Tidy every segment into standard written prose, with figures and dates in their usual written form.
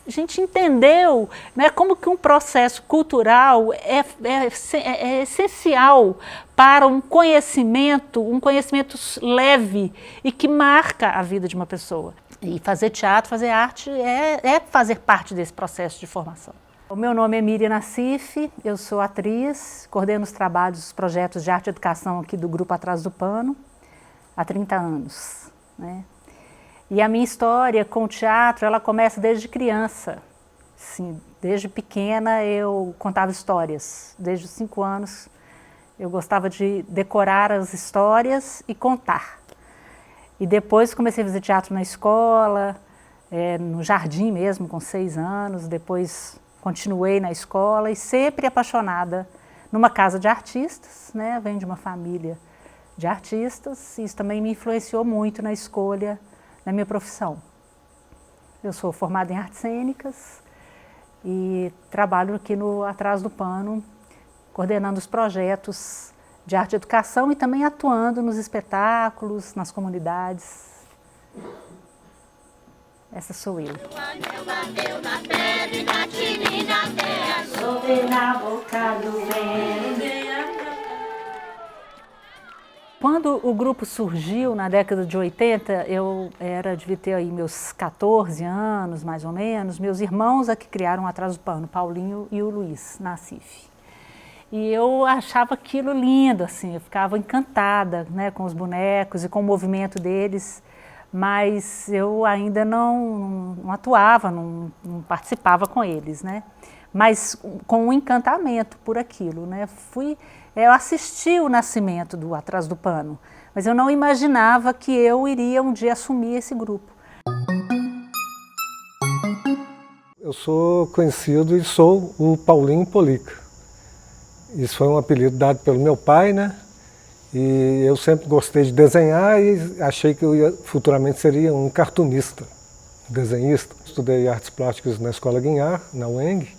a gente entendeu, né, como que um processo cultural é essencial para um conhecimento leve e que marca a vida de uma pessoa. E fazer teatro, fazer arte é fazer parte desse processo de formação. O meu nome é Miriam Nassif, eu sou atriz, coordeno os trabalhos, os projetos de arte e educação aqui do Grupo Atrás do Pano há 30 anos, né? E a minha história com o teatro, ela começa desde criança. Sim, desde pequena eu contava histórias. Desde os 5 anos eu gostava de decorar as histórias e contar. E depois comecei a fazer teatro na escola, no jardim mesmo, com 6 anos. Depois continuei na escola e sempre apaixonada numa casa de artistas, né? Venho de uma família de artistas e isso também me influenciou muito na escolha da minha profissão. Eu sou formada em artes cênicas e trabalho aqui no Atrás do Pano, coordenando os projetos de arte e educação e também atuando nos espetáculos, nas comunidades. Essa sou eu. Quando o grupo surgiu, na década de 80, eu devia ter aí meus 14 anos, mais ou menos. Meus irmãos que criaram Atrás do Pano, Paulinho e o Luiz Nassif. E eu achava aquilo lindo, assim, eu ficava encantada, né, com os bonecos e com o movimento deles, mas eu ainda não atuava, não participava com eles, né? Mas com um encantamento por aquilo, né? Eu assisti o nascimento do Atrás do Pano, mas eu não imaginava que eu iria um dia assumir esse grupo. Eu sou conhecido e sou o Paulinho Polica. Isso foi um apelido dado pelo meu pai, né? E eu sempre gostei de desenhar e achei que eu futuramente seria um cartunista, desenhista. Estudei artes plásticas na Escola Guinhar, na UENG.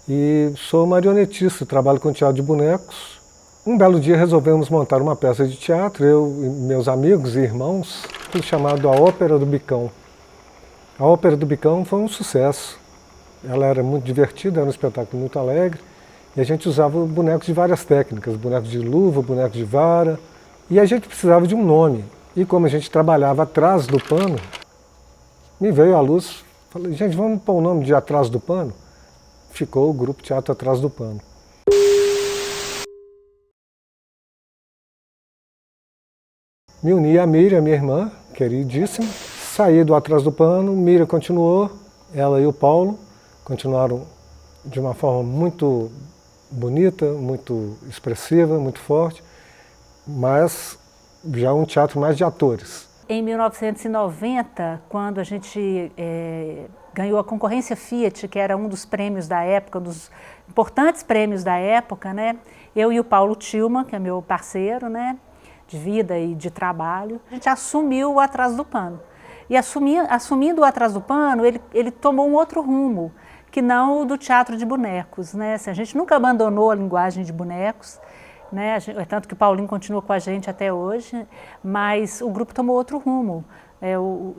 E sou marionetista, trabalho com teatro de bonecos. Um belo dia resolvemos montar uma peça de teatro, eu e meus amigos e irmãos, chamado A Ópera do Bicão. A Ópera do Bicão foi um sucesso. Ela era muito divertida, era um espetáculo muito alegre. E a gente usava bonecos de várias técnicas, bonecos de luva, bonecos de vara. E a gente precisava de um nome. E como a gente trabalhava atrás do pano, me veio à luz, falei, gente, vamos pôr o nome de Atrás do Pano? Ficou o Grupo Teatro Atrás do Pano. Me uni a Miriam, minha irmã, queridíssima. Saí do Atrás do Pano, Miriam continuou, ela e o Paulo continuaram de uma forma muito bonita, muito expressiva, muito forte, mas já um teatro mais de atores. Em 1990, quando a gente ganhou a concorrência Fiat, que era um dos prêmios da época, um dos importantes prêmios da época, né? Eu e o Paulo Tilma, que é meu parceiro, né, de vida e de trabalho, a gente assumiu o Atrás do Pano. E assumindo o Atrás do Pano, ele tomou um outro rumo, que não o do teatro de bonecos, né? A gente nunca abandonou a linguagem de bonecos, né? Tanto que o Paulinho continua com a gente até hoje, mas o grupo tomou outro rumo. Eu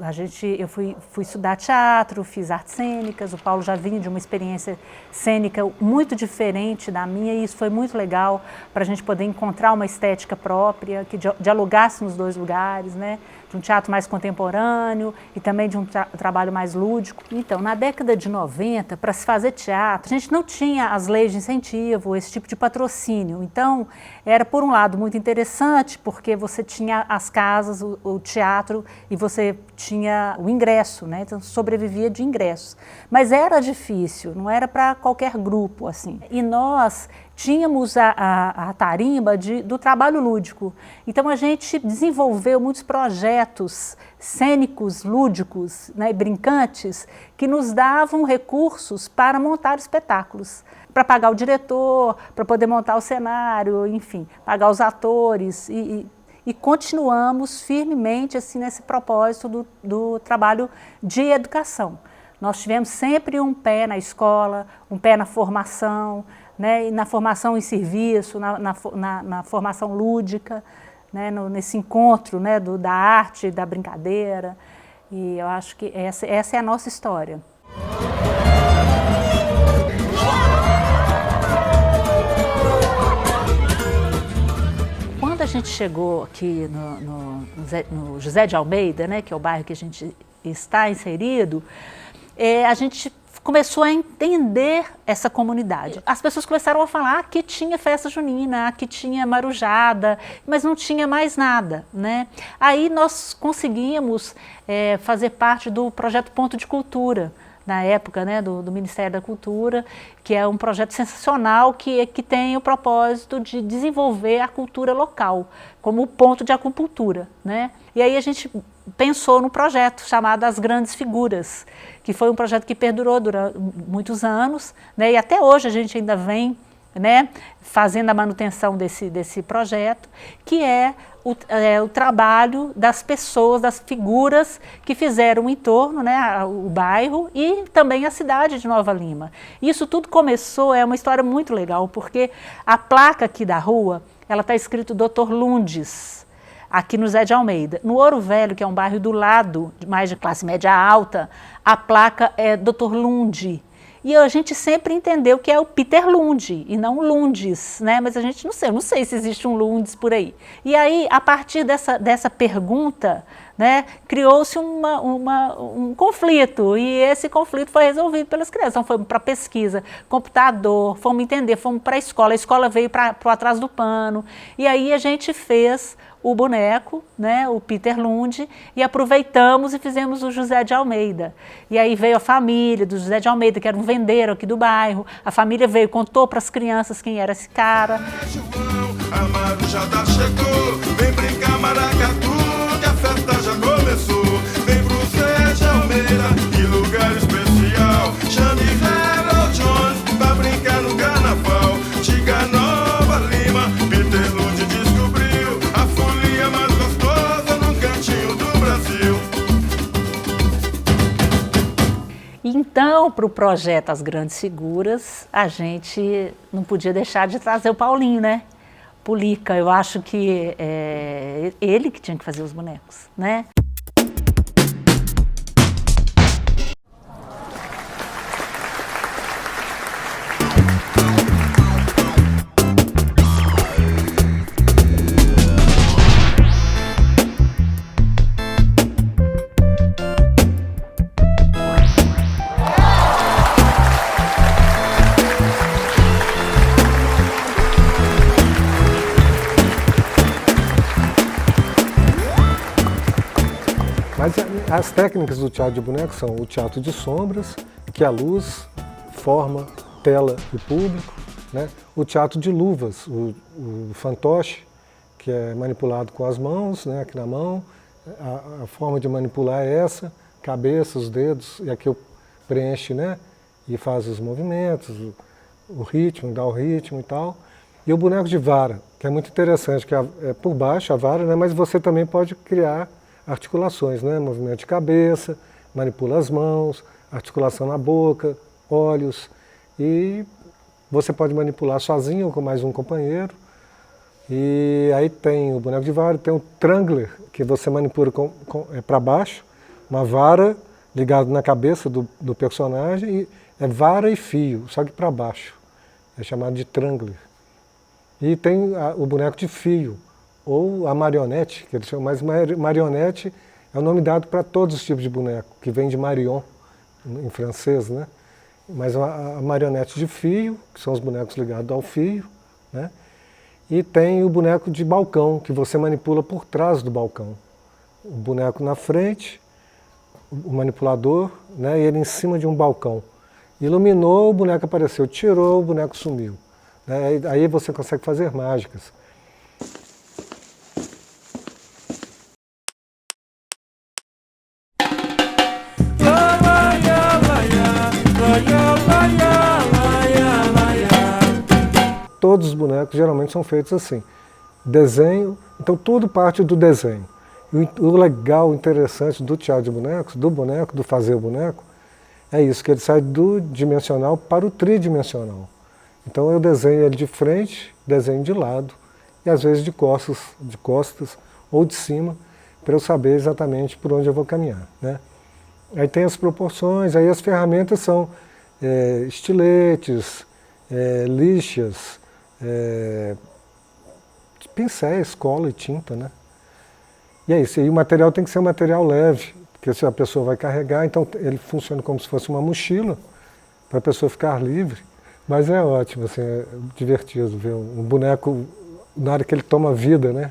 fui estudar teatro, fiz artes cênicas, o Paulo já vinha de uma experiência cênica muito diferente da minha e isso foi muito legal para a gente poder encontrar uma estética própria, que dialogasse nos dois lugares, né? De um teatro mais contemporâneo e também de um trabalho mais lúdico. Então, na década de 90, para se fazer teatro, a gente não tinha as leis de incentivo, esse tipo de patrocínio. Então, era, por um lado, muito interessante, porque você tinha as casas, o teatro, e você tinha o ingresso, né? Então, sobrevivia de ingressos. Mas era difícil, não era para qualquer grupo, assim. E nós tínhamos a tarimba do trabalho lúdico. Então a gente desenvolveu muitos projetos cênicos, lúdicos, né, brincantes, que nos davam recursos para montar espetáculos, para pagar o diretor, para poder montar o cenário, enfim, pagar os atores e continuamos firmemente assim, nesse propósito do trabalho de educação. Nós tivemos sempre um pé na escola, um pé na formação, né, e na formação em serviço, na formação lúdica, né, nesse encontro, né, da arte, da brincadeira. E eu acho que essa é a nossa história. gente chegou aqui no José de Almeida, né, que é o bairro que a gente está inserido, a gente começou a entender essa comunidade. As pessoas começaram a falar que tinha festa junina, que tinha marujada, mas não tinha mais nada, né? Aí nós conseguimos fazer parte do projeto Ponto de Cultura, na época, né, do Ministério da Cultura, que é um projeto sensacional que tem o propósito de desenvolver a cultura local, como ponto de acupuntura, né? E aí a gente pensou no projeto chamado As Grandes Figuras, que foi um projeto que perdurou durante muitos anos, né, e até hoje a gente ainda vem, né, fazendo a manutenção desse projeto, que é o trabalho das pessoas, das figuras que fizeram o entorno, né, o bairro e também a cidade de Nova Lima. Isso tudo começou, é uma história muito legal, porque a placa aqui da rua, ela está escrito Dr. Lundes, aqui no Zé de Almeida. No Ouro Velho, que é um bairro do lado, mais de classe média alta, a placa é Dr. Lunde. E a gente sempre entendeu que é o Peter Lunde e não Lundes, né? Mas a gente eu não sei se existe um Lundes por aí. E aí, a partir dessa pergunta, né, criou-se um conflito, e esse conflito foi resolvido pelas crianças. Então, fomos para pesquisa, computador, fomos entender, fomos para a escola veio para atrás do pano, e aí a gente fez o boneco, né, o Peter Lunde, e aproveitamos e fizemos o José de Almeida. E aí veio a família do José de Almeida, que era um vendeiro aqui do bairro, a família veio, contou para as crianças quem era esse cara. A marujada chegou, vem brincar maracatu, que a festa já começou. Vem pro Zé de Almeida, que lugar especial. Chame Harold Jones pra brincar no carnaval. Diga Nova Lima, Peter Lunde descobriu a folia mais gostosa num cantinho do Brasil. Então, para o projeto As Grandes Figuras, a gente não podia deixar de trazer o Paulinho, né? Polica, eu acho que é ele que tinha que fazer os bonecos, né? Mas as técnicas do teatro de boneco são o teatro de sombras, que a luz forma tela e público, né? O teatro de luvas, o fantoche, que é manipulado com as mãos, né? Aqui na mão, a forma de manipular é essa, cabeça, os dedos, e aqui eu preenche, né? E faz os movimentos, o ritmo, dá o ritmo e tal. E o boneco de vara, que é muito interessante, que é por baixo a vara, né? Mas você também pode criar articulações, né? Movimento de cabeça, manipula as mãos, articulação na boca, olhos, e você pode manipular sozinho ou com mais um companheiro. E aí tem o boneco de vara, tem o trangler, que você manipula para baixo, uma vara ligada na cabeça do personagem, e é vara e fio, só que para baixo, é chamado de trangler. E tem o boneco de fio, ou a marionete, que eles chamam, mas marionete é o nome dado para todos os tipos de boneco, que vem de marion, em francês, né? Mas a marionete de fio, que são os bonecos ligados ao fio, né? E tem o boneco de balcão, que você manipula por trás do balcão. O boneco na frente, o manipulador, né? E ele em cima de um balcão. Iluminou, o boneco apareceu, tirou, o boneco sumiu, né? Aí você consegue fazer mágicas. Todos os bonecos geralmente são feitos assim. Desenho, então tudo parte do desenho. E o legal, interessante do teatro de bonecos, do boneco, do fazer o boneco, é isso, que ele sai do dimensional para o tridimensional. Então eu desenho ele de frente, desenho de lado, e às vezes de costas ou de cima, para eu saber exatamente por onde eu vou caminhar, né? Aí tem as proporções, aí as ferramentas são estiletes, lixas, pincéis, cola e tinta, né? E é isso, e o material tem que ser um material leve, porque se a pessoa vai carregar, então ele funciona como se fosse uma mochila, para a pessoa ficar livre. Mas é ótimo, assim, é divertido ver um boneco na hora que ele toma vida, né?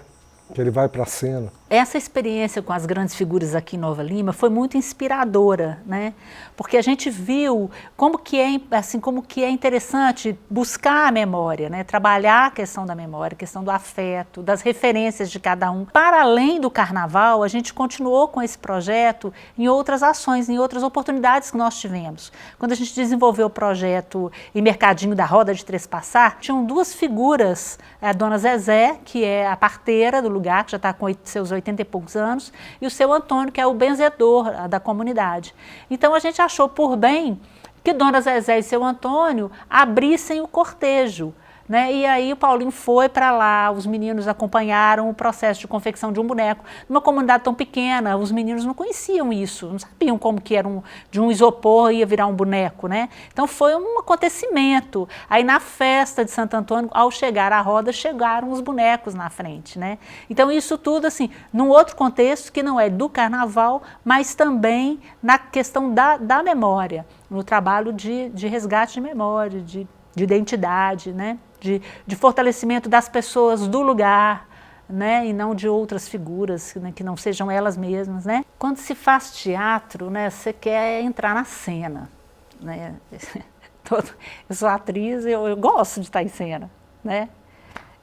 Que ele vai para a cena. Essa experiência com as grandes figuras aqui em Nova Lima foi muito inspiradora, né? Porque a gente viu como que é interessante buscar a memória, né? Trabalhar a questão da memória, a questão do afeto, das referências de cada um. Para além do carnaval, a gente continuou com esse projeto em outras ações, em outras oportunidades que nós tivemos. Quando a gente desenvolveu o projeto em Mercadinho da Roda de Trespassar, tinham duas figuras, a dona Zezé, que é a parteira do lugar, que já está com seus 80 e poucos anos, e o seu Antônio, que é o benzedor da comunidade. Então a gente achou por bem que Dona Zezé e seu Antônio abrissem o cortejo, né? E aí o Paulinho foi para lá, os meninos acompanharam o processo de confecção de um boneco. Numa comunidade tão pequena, os meninos não conheciam isso, não sabiam como que era de um isopor ia virar um boneco, né? Então foi um acontecimento. Aí na festa de Santo Antônio, ao chegar à roda, chegaram os bonecos na frente, né? Então isso tudo assim, num outro contexto que não é do carnaval, mas também na questão da memória, no trabalho de resgate de memória, de identidade, né? De fortalecimento das pessoas do lugar, né? E não de outras figuras, né? Que não sejam elas mesmas, né? Quando se faz teatro, né? Você quer entrar na cena, né? Eu sou atriz, eu gosto de estar em cena, né?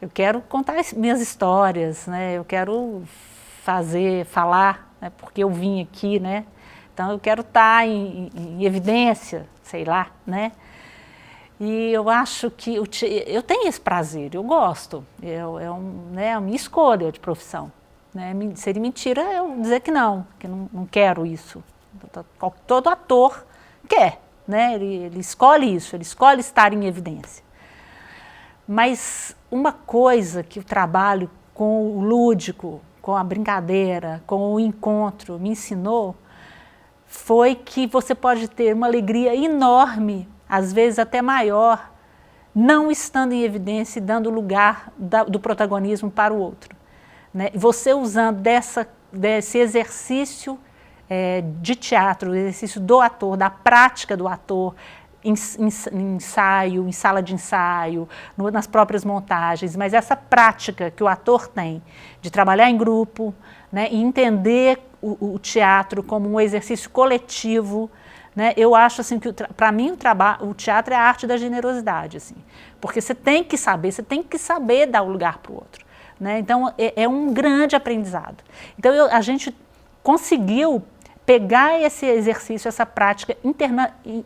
Eu quero contar minhas histórias, né? Eu quero falar, né? Porque eu vim aqui, né? Então eu quero estar em evidência, sei lá, né? E eu acho que eu tenho esse prazer, eu gosto, é a minha escolha de profissão, né? Seria mentira eu dizer que não quero isso. Todo ator quer, né? Ele escolhe isso, ele escolhe estar em evidência. Mas uma coisa que o trabalho com o lúdico, com a brincadeira, com o encontro me ensinou, foi que você pode ter uma alegria enorme, às vezes até maior, não estando em evidência e dando lugar do protagonismo para o outro, né? Você usando desse exercício de teatro, o exercício do ator, da prática do ator, em ensaio, em sala de ensaio, nas próprias montagens, mas essa prática que o ator tem de trabalhar em grupo, né, e entender o teatro como um exercício coletivo, né, eu acho assim que para mim o teatro é a arte da generosidade, assim, porque você tem que saber dar o lugar para o outro, né? Então é um grande aprendizado. Então a gente conseguiu pegar esse exercício, essa prática,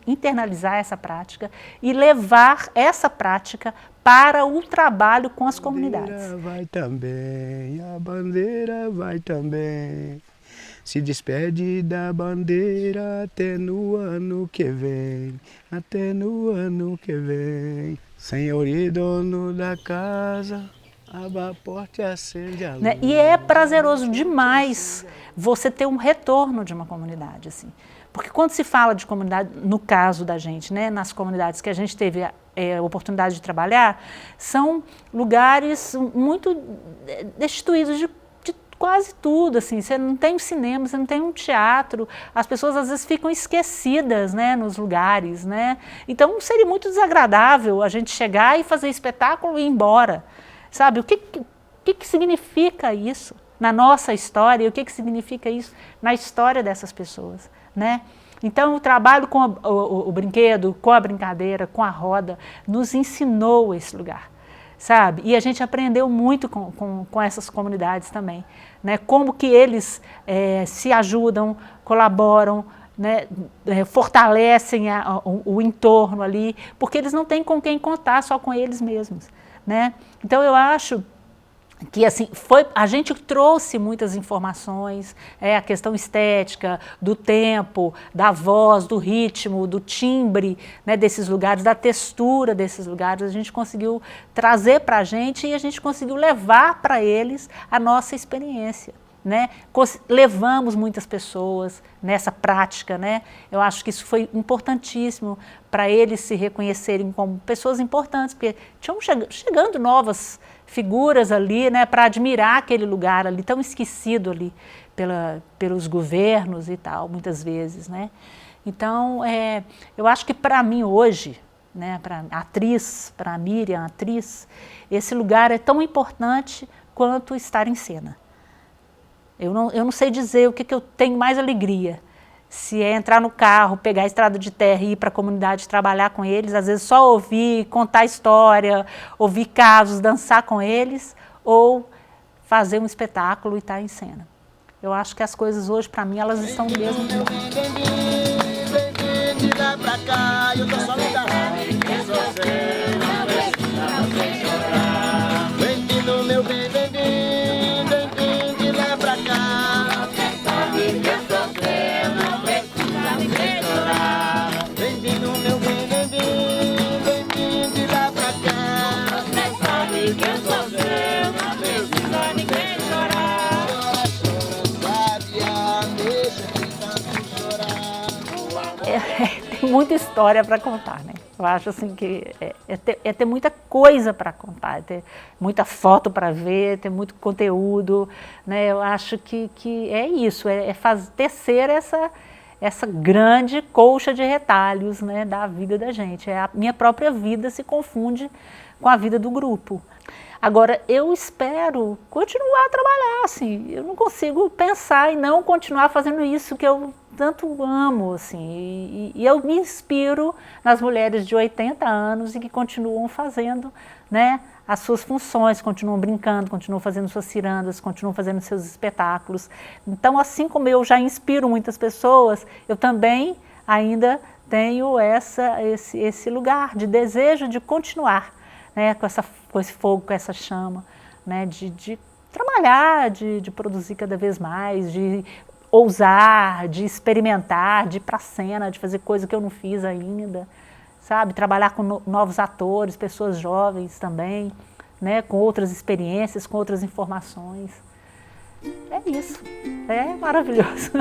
internalizar essa prática e levar essa prática para o trabalho com as comunidades. A bandeira vai também, a bandeira vai também. Se despede da bandeira até no ano que vem, até no ano que vem. Senhor e dono da casa, abra a porta e acende a luz. Né? E é prazeroso demais você ter um retorno de uma comunidade, assim. Porque quando se fala de comunidade, no caso da gente, né, nas comunidades que a gente teve a oportunidade de trabalhar, são lugares muito destituídos de quase tudo, assim, você não tem um cinema, você não tem um teatro, as pessoas às vezes ficam esquecidas, né, nos lugares, né, então seria muito desagradável a gente chegar e fazer espetáculo e ir embora, sabe, o que significa isso na nossa história e o que significa isso na história dessas pessoas, né? Então o trabalho com o brinquedo, com a brincadeira, com a roda, nos ensinou esse lugar, sabe? E a gente aprendeu muito com essas comunidades também, né? Como que eles se ajudam, colaboram, né? Fortalecem o entorno ali, porque eles não têm com quem contar, só com eles mesmos, né? Então eu acho que assim, a gente trouxe muitas informações, a questão estética, do tempo, da voz, do ritmo, do timbre, né, desses lugares, da textura desses lugares, a gente conseguiu trazer para a gente e a gente conseguiu levar para eles a nossa experiência, né? Levamos muitas pessoas nessa prática, né? Eu acho que isso foi importantíssimo para eles se reconhecerem como pessoas importantes, porque tinham chegando novas figuras ali, né, para admirar aquele lugar ali, tão esquecido ali pelos governos e tal, muitas vezes, né. Então, eu acho que para mim hoje, né, para atriz, para a Miriam, atriz, esse lugar é tão importante quanto estar em cena. Eu não sei dizer o que eu tenho mais alegria, se é entrar no carro, pegar a estrada de terra e ir para a comunidade trabalhar com eles, às vezes só ouvir, contar história, ouvir casos, dançar com eles, ou fazer um espetáculo e estar em cena. Eu acho que as coisas hoje, para mim, elas estão no mesmo nível. Tem muita história para contar, né? Eu acho assim que é ter muita coisa para contar, é ter muita foto para ver, ter muito conteúdo, né? Eu acho que é isso, tecer essa grande colcha de retalhos, né, da vida da gente. A minha própria vida se confunde com a vida do grupo. Agora, eu espero continuar a trabalhar, assim, eu não consigo pensar em não continuar fazendo isso que eu tanto amo, assim, e eu me inspiro nas mulheres de 80 anos e que continuam fazendo, né, as suas funções, continuam brincando, continuam fazendo suas cirandas, continuam fazendo seus espetáculos. Então, assim como eu já inspiro muitas pessoas, eu também ainda tenho esse lugar de desejo de continuar, né, com esse fogo, com essa chama, né, de trabalhar, de produzir cada vez mais, de ousar, de experimentar, de ir para a cena, de fazer coisa que eu não fiz ainda, sabe? Trabalhar com novos atores, pessoas jovens também, né, com outras experiências, com outras informações. É isso, é maravilhoso.